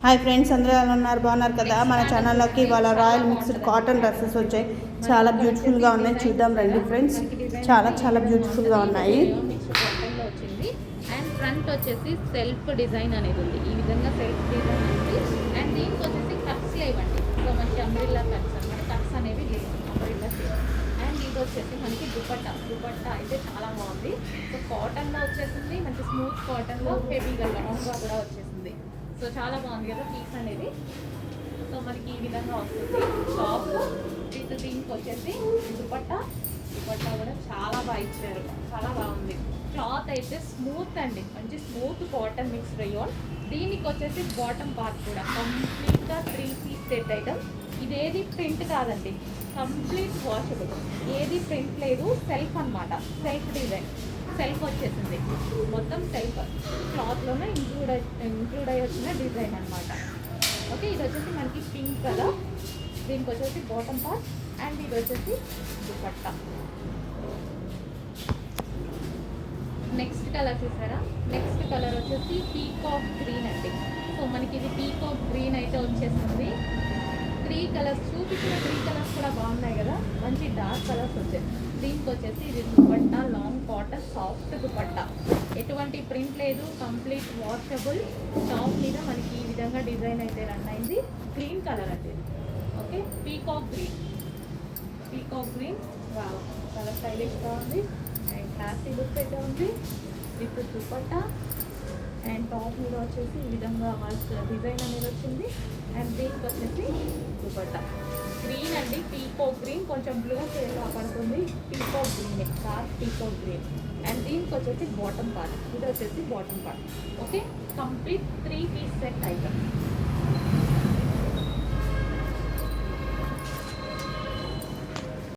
Hi friends, అందరూ ఎలా ఉన్నారు? బాగున్నారు కదా? మన ఛానల్లోకి ఇవాళ రాయల్ మిక్స్డ్ కాటన్ డ్రెస్సెస్ వచ్చాయి. చాలా బ్యూటిఫుల్గా ఉన్నాయి. చూద్దాం రండి ఫ్రెండ్స్. చాలా చాలా బ్యూటిఫుల్గా ఉన్నాయి. అండ్ ఫ్రంట్ వచ్చేసి సెల్ఫ్ డిజైన్ అనేది ఉంది. ఈ విధంగా సెల్ఫ్ డిజైన్ ఉంది. అండ్ దీనికి వచ్చేసి కట్స్ లేవండి. సో మంచి అంబ్రిల్లా కట్స్ అనమాట. కట్స్ అనేవి లేవు, అంబ్రిల్లా అండ్ ఇది వచ్చేసి మనకి దుపట్టా అయితే చాలా బాగుంది. సో కాటన్లో వచ్చేసింది, మంచి స్మూత్ కాటన్లో హెవీగా లాంగ్గా కూడా వచ్చేసింది. సో చాలా బాగుంది కదా పీస్ అనేది. సో మనకి ఈ విధంగా వస్తుంది టాప్ విత్ దీనికి వచ్చేసి దుపట్టా కూడా చాలా బాగా ఇచ్చారు, చాలా బాగుంది. క్లాత్ అయితే స్మూత్ అండి, మంచి స్మూత్ కాటన్ మిక్స్ రేయాన్. దీనికి వచ్చేసి బాటమ్ పార్ట్ కూడా కంప్లీట్గా 3 పీస్ సెట్ ఐటమ్. ఇదేది ప్రింట్ కాదండి, కంప్లీట్ వాషబుల్, ఏది ప్రింట్ లేదు. సెల్ఫ్ అనమాట, సెల్ఫ్ డిజైన్, సెల్ఫ్ వచ్చేసింది మొత్తం సెల్ఫ్ క్లాత్లోనే ఇంక్లూడ్ అయ్యి వచ్చిన డిజైన్ అనమాట. ఓకే, ఇది వచ్చేసి మనకి పింక్ కలర్, దీనికి వచ్చేసి బాటమ్ పార్ట్ అండ్ ఇది వచ్చేసి దుపట్టా. నెక్స్ట్ కలర్ చూసారా? నెక్స్ట్ కలర్ వచ్చేసి పీకాక్ గ్రీన్ అండి. సో మనకి ఇది పీకాక్ గ్రీన్ అయితే వచ్చేస్తుంది. 3 కలర్స్ చూపించిన 3 కలర్స్ కూడా బాగున్నాయి కదా, మంచి డార్క్ కలర్స్ వచ్చాయి. దీనికి వచ్చేసి ఇది dupatta, long cotton soft dupatta, ఎటువంటి ప్రింట్ లేదు, కంప్లీట్ వాషబుల్. టాప్ మీద మనకి ఈ విధంగా డిజైన్ అయితే రన్ అయింది. గ్రీన్ కలర్ అంటే ఓకే, పీకాక్ గ్రీన్ వావ్, చాలా స్టైలిష్గా ఉంది అండ్ క్లాసీ లుక్ అయితే ఉంది విత్ దుపట్టా. అండ్ టాప్ మీద వచ్చేసి ఈ విధంగా డిజైన్ అనేది వచ్చింది. అండ్ దీనికి వచ్చేసి దుపట్టా గ్రీన్ అండి, పీకాక్ గ్రీన్, కొంచెం బ్లూ షేడ్ పడుతుంది. Peacock green, dark peacock green. And దీనికి వచ్చేసి బాటమ్ పార్ట్, ఇది వచ్చేసి bottom part. Okay, complete 3 piece set item.